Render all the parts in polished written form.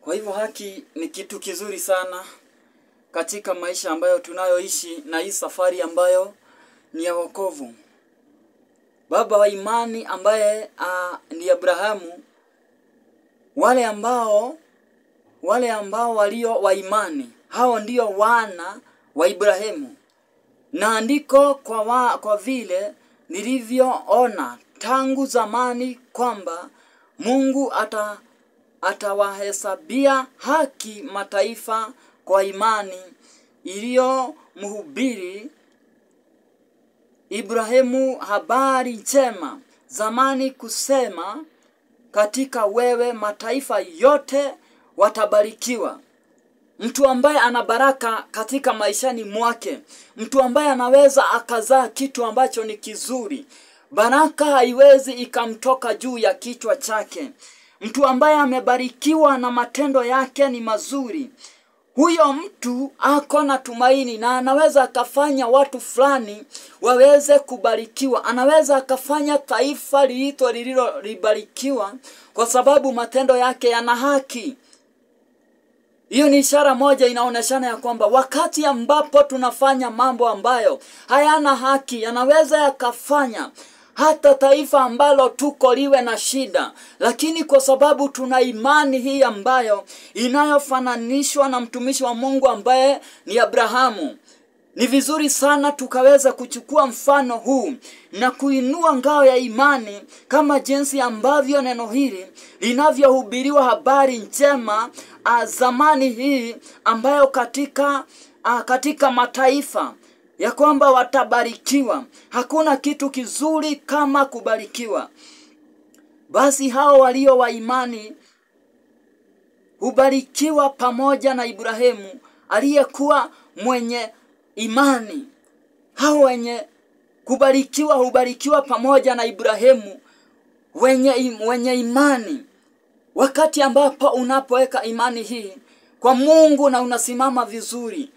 Kwa hivyo haki ni kitu kizuri sana katika maisha ambayo tunayoishi na hii safari ambayo ni ya wokovu. Baba wa imani ambaye ni Abrahamu, wale ambao walio wa imani, hao ndio wana wa Ibrahimu. Na andiko kwa vile nilivyoona tangu zamani kwamba Mungu atawahesabia haki mataifa kwa imani iliyomhubiri Ibrahimu habari njema zamani, kusema katika wewe mataifa yote watabarikiwa. Mtu ambaye ana baraka katika maishani mwake, mtu ambaye anaweza akazaa kitu ambacho ni kizuri, baraka haiwezi ikamtoka juu ya kichwa chake. Mtu ambaye amebarikiwa na matendo yake ni mazuri, huyo mtu ako na tumaini na anaweza akafanya watu fulani waweze kubarikiwa. Anaweza akafanya taifa lililobarikiwa kwa sababu matendo yake yana haki. Hiyo ni ishara moja inaoneshana ya kwamba wakati ambapo tunafanya mambo ambayo hayana haki, yanaweza yakafanya hata taifa ambalo tuko liwe na shida. Lakini kwa sababu tuna imani hii ambayo inayofananishwa na mtumishi wa Mungu ambaye ni Abrahamu, ni vizuri sana tukaweza kuchukua mfano huu na kuinua ngao ya imani, kama jinsi ambavyo neno hili linavyohubiriwa habari njema zamani hii ambayo katika mataifa ya kwamba watabarikiwa. Hakuna kitu kizuri kama kubarikiwa. Basi hao walio wa imani hubarikiwa pamoja na Ibrahimu aliyekuwa mwenye imani. Hao wenye kubarikiwa hubarikiwa pamoja na Ibrahimu wenye imani. Wakati ambapo unapoweka imani hii kwa Mungu na unasimama vizuri,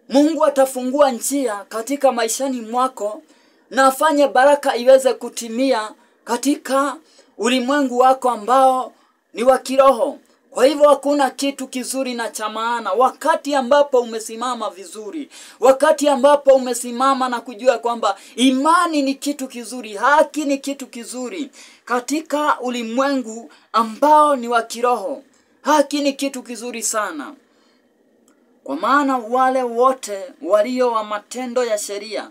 Mungu atafungua njia katika maishani mwako na afanye baraka iweze kutimia katika ulimwengu wako ambao ni wa kiroho. Kwa hivyo hakuna kitu kizuri na cha maana wakati ambapo umesimama vizuri, wakati ambapo umesimama na kujua kwamba imani ni kitu kizuri, haki ni kitu kizuri katika ulimwengu ambao ni wa kiroho. Haki ni kitu kizuri sana. Kwa maana wale wote walio wa matendo ya sheria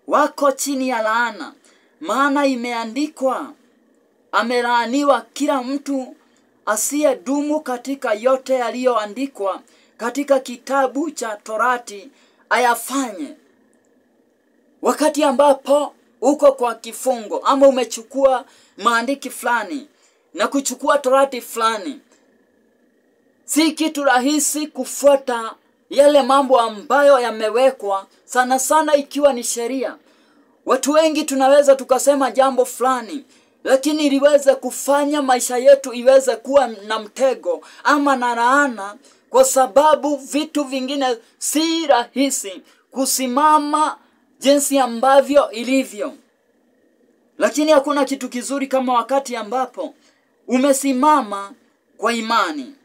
wako chini ya laana, maana imeandikwa, amelaaniwa kila mtu asiyedumu katika yote yaliyoandikwa katika kitabu cha Torati ayafanye. Wakati ambapo uko kwa kifungo ama umechukua maandiki fulani na kuchukua Torati fulani, si kitu rahisi kufuata yale mambo ambayo yamewekwa, sana sana ikiwa ni sheria. Watu wengi tunaweza tukasema jambo fulani, lakini liweze kufanya maisha yetu iweze kuwa na mtego ama na laana, kwa sababu vitu vingine si rahisi kusimama jinsi ambavyo ilivyo. Lakini hakuna kitu kizuri kama wakati ambapo umesimama kwa imani.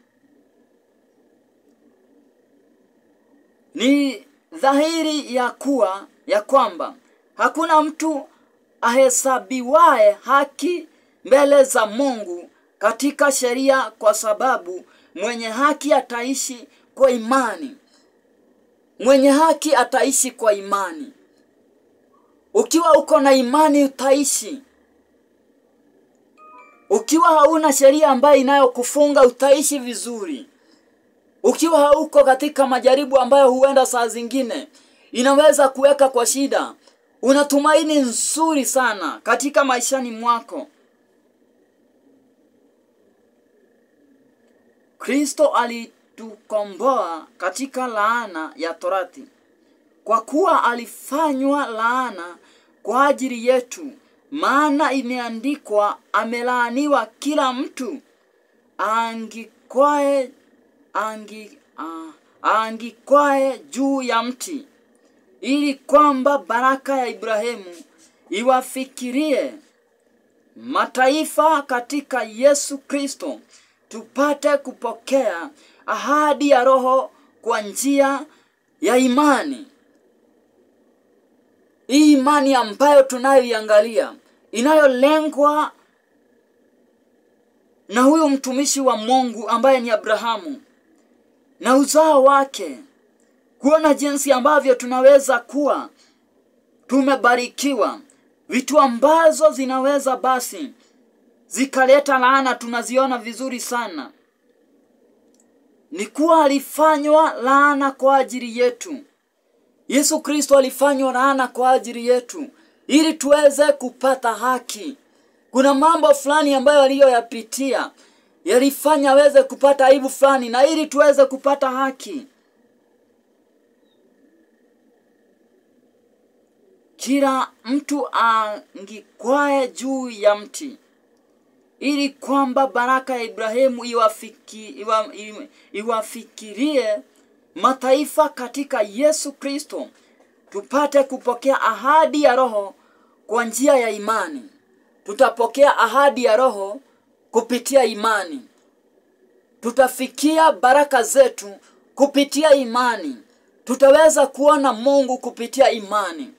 Ni dhahiri ya kwamba hakuna mtu ahesabiwae haki mbele za Mungu katika sheria, kwa sababu mwenye haki ataishi kwa imani. Mwenye haki ataishi kwa imani. Ukiwa uko na imani utaishi. Ukiwa hauna sheria ambayo inayokufunga utaishi vizuri. Ukiwa hauko katika majaribu ambayo huenda saa zingine inaweza kuweka kwa shida, unatumaini nzuri sana katika maishani mwako. Kristo alitukomboa katika laana ya Torati, kwa kuwa alifanywa laana kwa ajili yetu. Maana imeandikwa, amelaaniwa kila mtu aangikwae juu ya mti, ili kwamba baraka ya Ibrahimu iwafikirie mataifa katika Yesu Kristo. tupate kupokea ahadi ya Roho kwa njia ya imani. Hii imani ambayo tunayoiangalia inayolengwa na huyu mtumishi wa Mungu ambaye ni Abrahamu na uzao wake, kuona jinsi ambavyo tunaweza kuwa tumebarikiwa. Vitu ambazo zinaweza basi zikaleta laana tunaziona vizuri sana. Ni kuwa alifanywa laana kwa ajili yetu. Yesu Kristo alifanywa laana kwa ajili yetu ili tuweze kupata haki. Kuna mambo fulani ambayo aliyoyapitia yalifanya aweze kupata aibu fulani, na ili tuweze kupata haki. Kila mtu angikwae juu ya mti ili kwamba baraka ya Ibrahimu iwafikirie mataifa katika Yesu Kristo, tupate kupokea ahadi ya Roho kwa njia ya imani. Tutapokea ahadi ya Roho kupitia imani. Tutafikia baraka zetu kupitia imani. Tutaweza kuona Mungu kupitia imani.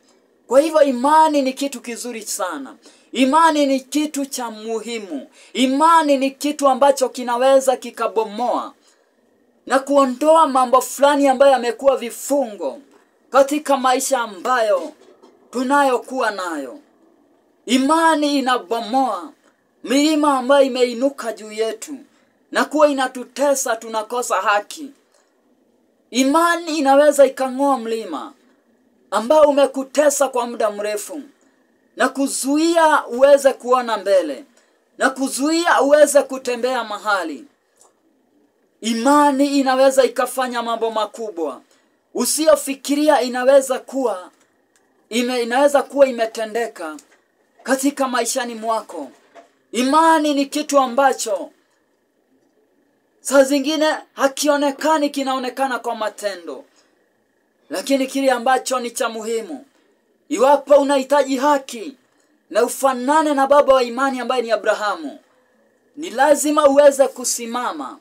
Kwa hivyo imani ni kitu kizuri sana. Imani ni kitu cha muhimu. Imani ni kitu ambacho kinaweza kikabomoa na kuondoa mambo fulani ambayo yamekuwa vifungo katika maisha ambayo tunayokuwa nayo. Imani inabomoa milima ambayo imeinuka juu yetu na kuwa inatutesa tunakosa haki. Imani inaweza ikang'oa mlima ambao umekutesa kwa muda mrefu na kuzuia uweze kuona mbele na kuzuia uweze kutembea mahali. Imani inaweza ikafanya mambo makubwa usiofikiria inaweza kuwa imetendeka katika maishani mwako. Imani ni kitu ambacho saa zingine hakionekani, kinaonekana kwa matendo, lakini kile ambacho ni cha muhimu. Iwapo unahitaji haki na ufanane na baba wa imani ambaye ni Abrahamu, ni lazima uweze kusimama,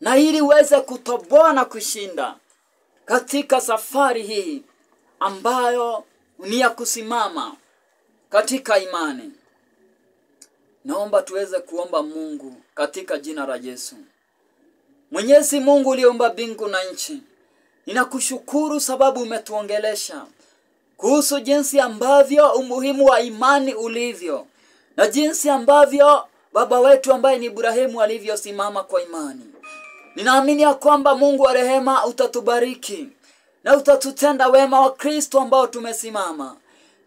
na ili uweze kutoboa na kushinda katika safari hii ambayo ni ya kusimama katika imani. Naomba tuweze kuomba Mungu katika jina la Yesu. Mwenyezi Mungu uliyeumba mbingu na nchi, ninakushukuru sababu umetuongelesha kuhusu jinsi ambavyo umuhimu wa imani ulivyo, na jinsi ambavyo baba wetu ambaye ni Ibrahimu alivyosimama kwa imani. Ninaamini ya kwamba Mungu wa rehema utatubariki na utatutenda wema wa Kristo ambao tumesimama.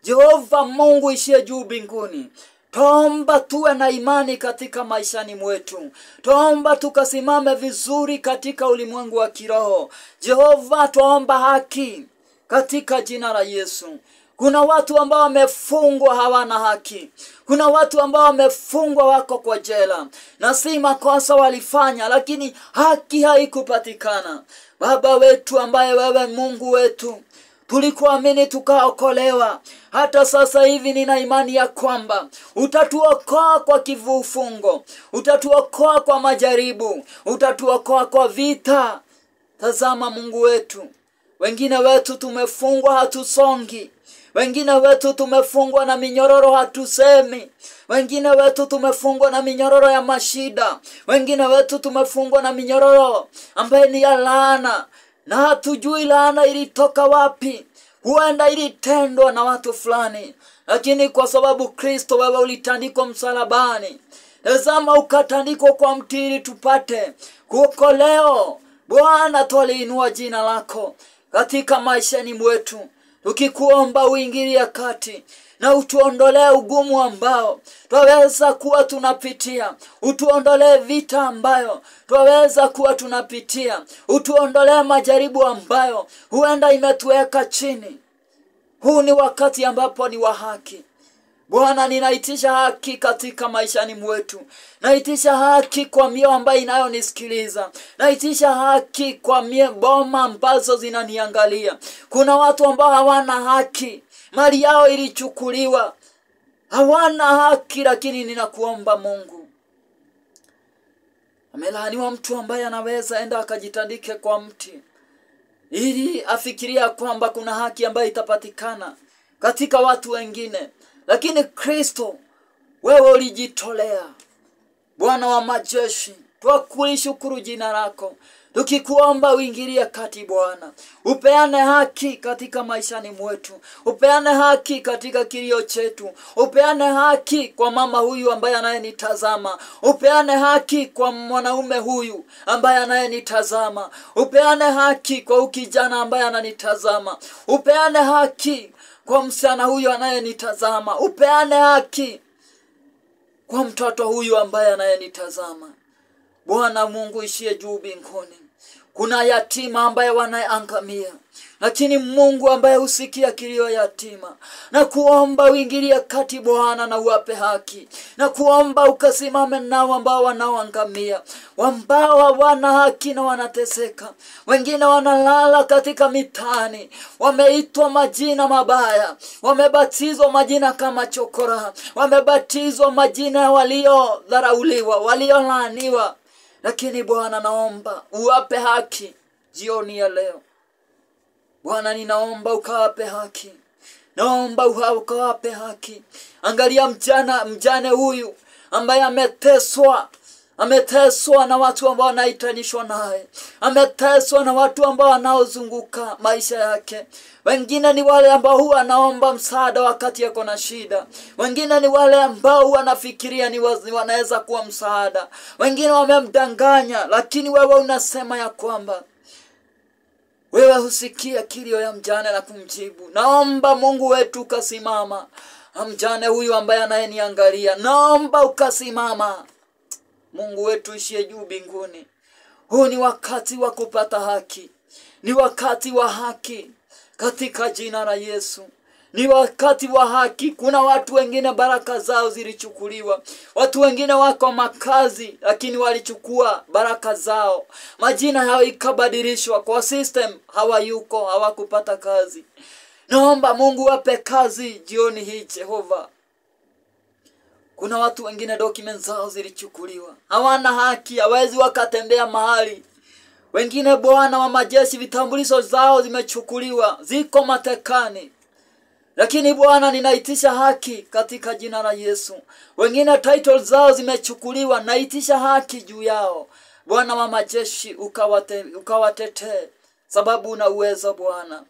Jehova Mungu ishie juu mbinguni, tuomba tuwe na imani katika maishani mwetu. Tuomba tukasimame vizuri katika ulimwengu wa kiroho. Jehova, tuomba haki katika jina la Yesu. Kuna watu ambao wamefungwa hawana haki. Kuna watu ambao wamefungwa wako kwa jela, na si makosa walifanya, lakini haki haikupatikana. Baba wetu ambaye wewe Mungu wetu, tulikuamini tukaokolewa. Hata sasa hivi nina imani ya kwamba utatuokoa kwa kifungo, utatuokoa kwa majaribu, utatuokoa kwa vita. Tazama Mungu wetu, wengine wetu tumefungwa hatusongi. Wengine wetu tumefungwa na minyororo hatusemi. Wengine wetu tumefungwa na minyororo ya mashida. Wengine wetu tumefungwa na minyororo ambaye ni ya laana, na hatujui laana ilitoka wapi. Huenda ilitendwa na watu fulani, lakini kwa sababu Kristo wewe ulitandikwa msalabani, tazama ukatandikwa kwa mti ili tupate kuokolewa. Bwana, tuliinua jina lako katika maishani mwetu, tukikuomba uingilie kati na utuondolee ugumu ambao twaweza kuwa tunapitia. Utuondolee vita ambayo twaweza kuwa tunapitia. Utuondolee majaribu ambayo huenda imetuweka chini. Huu ni wakati ambapo ni wa haki. Bwana, ninaitisha haki katika maishani mwetu. Naitisha haki kwa mioyo ambayo inayonisikiliza. Naitisha haki kwa boma ambazo zinaniangalia. Kuna watu ambao hawana haki. Mali yao ilichukuliwa. Hawana haki, lakini ninakuomba Mungu, Amelaaniwa mtu ambaye anaweza enda akajitandike kwa mti ili afikiria kwamba kuna haki ambayo itapatikana katika watu wengine. Lakini Kristo, wewe ulijitolea. Bwana wa majeshi, twakulishukuru jina lako. Tukikuomba uingilie kati Bwana. Upeane haki katika maishani mwetu. Upeane haki katika kilio chetu. Upeane haki kwa mama huyu ambaye anayenitazama. Upeane haki kwa mwanaume huyu ambaye anayenitazama. Upeane haki kwa ukijana ambaye ananitazama. Upeane haki kwa msichana huyu anayenitazama. Upeane haki kwa mtoto huyu ambaye anayenitazama. Bwana Mungu ishie juu mbinguni, kuna yatima ambaye wanaangamia, lakini Mungu ambaye husikia kilio yatima, na kuomba uingilie kati Bwana na uwape haki, na kuomba ukasimame nao ambao wanaoangamia, ambao hawana haki na wanateseka. Wengine wanalala katika mitaani, wameitwa majina mabaya, wamebatizwa majina kama chokora, wamebatizwa majina waliodharauliwa, waliolaaniwa. Lakini Bwana naomba uwape haki jioni ya leo. Bwana ninaomba ukawape haki. Naomba ukawape haki. Angalia mjane huyu ambaye ameteswa na watu ambao wanaitanishwa naye. Ameteswa na watu ambao wanaozunguka maisha yake. Wengine ni wale ambao huwa wanaomba msaada wakati yako na shida. Wengine ni wale ambao wanafikiria ni wanaweza kuwa msaada. Wengine wamemdanganya, lakini wewe unasema ya kwamba wewe husikia kilio ya mjane na kumjibu. Naomba Mungu wetu ukasimama. Mjane huyu ambaye anayeniangalia, naomba ukasimama. Mungu wetu ishie juu mbinguni. Huu ni wakati wa kupata haki. Ni wakati wa haki katika jina la Yesu. Ni wakati wa haki. Kuna watu wengine baraka zao zilichukuliwa. Watu wengine wako makazi lakini walichukua baraka zao. Majina yao ikabadilishwa kwa system, hawayuko, hawakupata kazi. Naomba Mungu wape kazi jioni hii Jehova. Kuna watu wengine documents zao zilichukuliwa. Hawana haki, hawezi wakatembea mahali. Wengine Bwana wa majeshi vitambulisho zao zimechukuliwa, ziko matekani. Lakini Bwana ninaitisha haki katika jina la Yesu. Wengine titles zao zimechukuliwa, naitisha haki juu yao. Bwana wa majeshi ukawatetee, sababu una uwezo Bwana.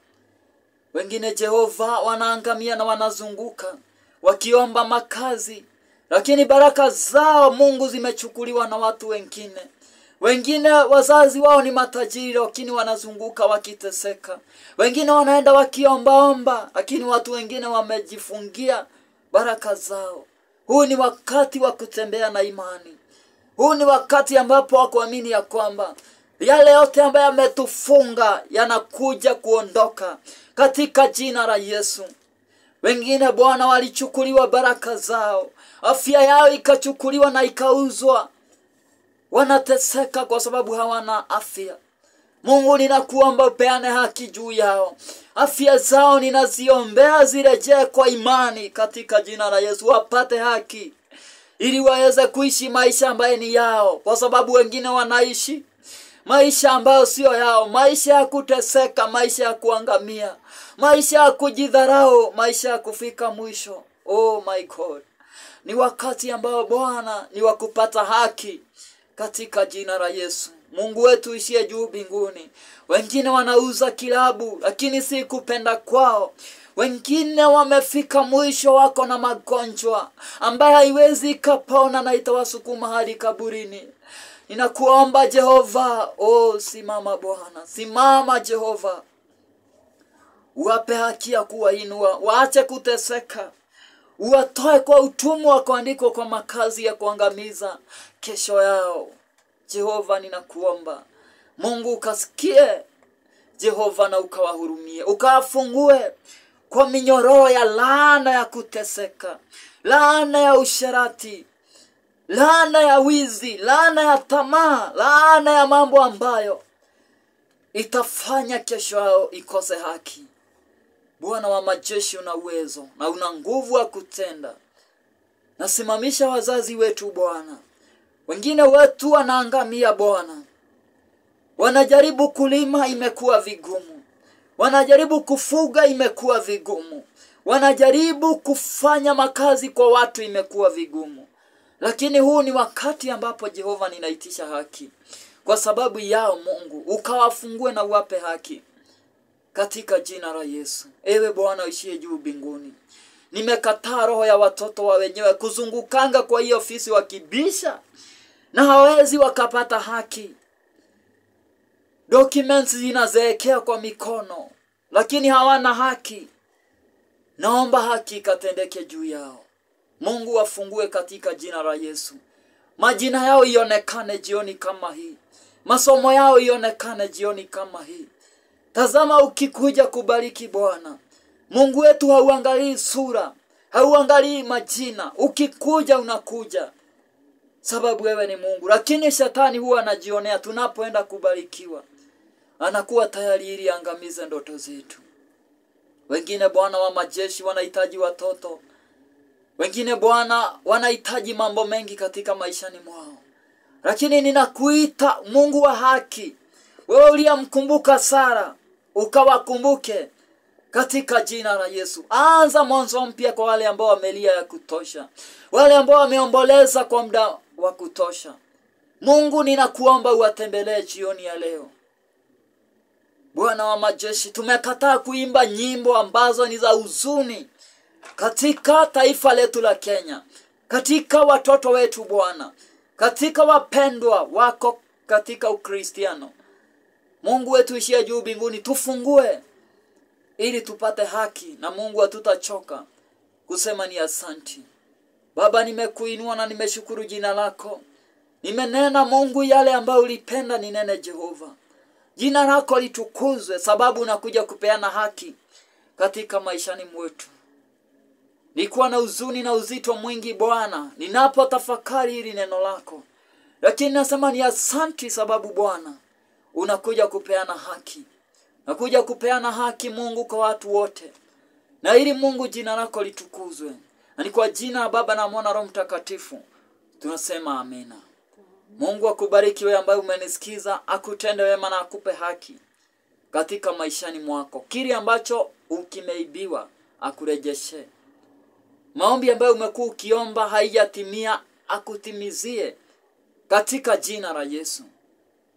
Wengine Jehova wanaangamia na wanazunguka wakiomba makazi, lakini baraka zao Mungu zimechukuliwa na watu wengine. Wengine wazazi wao ni matajiri lakini wanazunguka wakiteseka. Wengine wanaenda wakiombaomba lakini watu wengine wamejifungia baraka zao. Huu ni wakati wa kutembea na imani. Huu ni wakati ambapo wakuamini ya kwamba yale yote ambayo yametufunga yanakuja kuondoka katika jina la Yesu. Wengine Bwana walichukuliwa baraka zao, afya yao ikachukuliwa na ikauzwa. Wanateseka kwa sababu hawana afya. Mungu ninakuomba upeane haki juu yao. Afya zao ninaziombea zirejee kwa imani katika jina la Yesu. Wapate haki ili waweze kuishi maisha ambayo ni yao, kwa sababu wengine wanaishi maisha ambayo sio yao, maisha ya kuteseka, maisha ya kuangamia, maisha ya kujidharau, maisha ya kufika mwisho. Oh my God. Ni wakati ambao Bwana ni wa kupata haki katika jina la Yesu. Mungu wetu ishie juu mbinguni. Wengine wanauza kilabu lakini si kupenda kwao. Wengine wamefika mwisho, wako na magonjwa ambaye haiwezi kapona na itawasukuma hadi kaburini. Ninakuomba Jehova, simama Bwana, simama Jehova. Uwape haki ya kuwainua, waache kuteseka. Uwatoe kwa utumwa wa kuandikwa kwa makazi ya kuangamiza kesho yao. Jehova ninakuomba. Mungu ukasikie Jehova na ukawahurumie. Ukawafungue kwa minyororo ya laana ya kuteseka, laana ya usherati, laana ya wizi, laana ya tamaa, laana ya mambo ambayo itafanya kesho yao ikose haki. Bwana wa majeshi una uwezo na una nguvu ya kutenda. Nasimamisha wazazi wetu Bwana. Wengine wetu wanaangamia Bwana. Wanajaribu kulima, imekuwa vigumu. Wanajaribu kufuga, imekuwa vigumu. Wanajaribu kufanya makazi kwa watu, imekuwa vigumu. Lakini huu ni wakati ambapo Jehova ninaitisha haki. Kwa sababu yao Mungu, ukawafungue na uwape haki. Katika jina la Yesu. Ewe Bwana uishie juu mbinguni. Nimekataa roho ya watoto wa wenyewe kuzungukanga kwa hiyo ofisi wakibisha. Na hawezi wakapata haki. Documents zinazeekea kwa mikono. Lakini hawana haki. Naomba haki ikatendeke juu yao. Mungu wafungue katika jina la Yesu. Majina yao ionekane jioni kama hii. Masomo yao ionekane jioni kama hii. Tazama ukikuja kubariki Bwana. Mungu wetu hauangalii sura. Hauangalii majina. Ukikuja unakuja. Sababu wewe ni Mungu. Lakini shetani huwa anajionea tunapoenda kubarikiwa. Anakuwa tayari ili angamize ndoto zetu. Wengine Bwana wa majeshi wanahitaji watoto. Wengine Bwana wanahitaji mambo mengi katika maishani mwao. Lakini ninakuita Mungu wa haki. Wewe uliyemkumbuka Sara, ukawakumbuke katika jina la Yesu. Anza mwanzo mpya kwa wale ambao wamelia ya kutosha. Wale ambao wameomboleza kwa muda wa kutosha. Mungu ninakuomba uwatembelee jioni ya leo. Bwana wa majeshi, tumekataa kuimba nyimbo ambazo ni za huzuni katika taifa letu la Kenya, katika watoto wetu Bwana, katika wapendwa wako katika Ukristiano. Mungu wetu ishia juu mbinguni, tufungue ili tupate haki, na Mungu hatutachoka kusema ni asanti. Baba, nimekuinua na nimeshukuru jina lako. Nimenena Mungu yale ambayo ulipenda ninene Jehova. Jina lako litukuzwe sababu unakuja kupeana haki katika maishani mwetu. Nilikuwa na huzuni na uzito mwingi Bwana ninapotafakari hili neno lako. Lakini nasema ni asanti sababu Bwana unakuja kupeana haki. Unakuja kupeana haki Mungu kwa watu wote. Na ili Mungu jina lako litukuzwe. Na ni kwa jina la Baba na Mwana Roho Mtakatifu tunasema amina. Mungu akubariki wewe ambaye umenisikiza, akutende wema na akupe haki katika maishani mwako. Kile ambacho ukimeibiwa akurejeshe. Maombi ambayo umekuwa ukiomba haijatimia akutimizie katika jina la Yesu.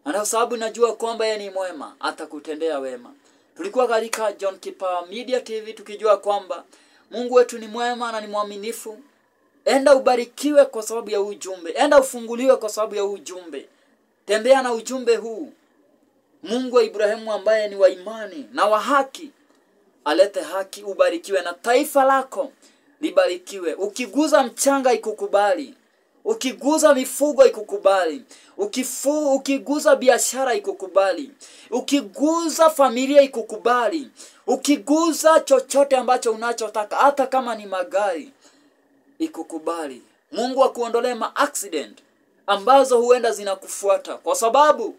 Na kwa sababu najua kwamba yeye ni mwema, atakutendea wema. Tulikuwa katika John Kipawa Media TV tukijua kwamba Mungu wetu ni mwema na ni mwaminifu. Enda ubarikiwe kwa sababu ya ujumbe. Enda ufunguliwe kwa sababu ya ujumbe. Tembea na ujumbe huu. Mungu wa Ibrahimu ambaye ni wa imani na wa haki, alete haki, ubarikiwe na taifa lako libarikiwe. Ukiguza mchanga ikukubali. Ukiguza mifugo ikukubali. Ukiguza biashara ikukubali. Ukiguza familia ikukubali. Ukiguza chochote ambacho unachotaka, hata kama ni magari, ikukubali. Mungu akuondolee accident ambazo huenda zinakufuata, kwa sababu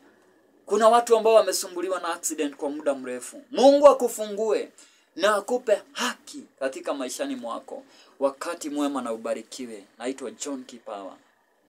kuna watu ambao wamesumbuliwa na accident kwa muda mrefu. Mungu akufungue na akupe haki katika maishani mwako. Wakati mwema na ubarikiwe. Naitwa John Kipawa.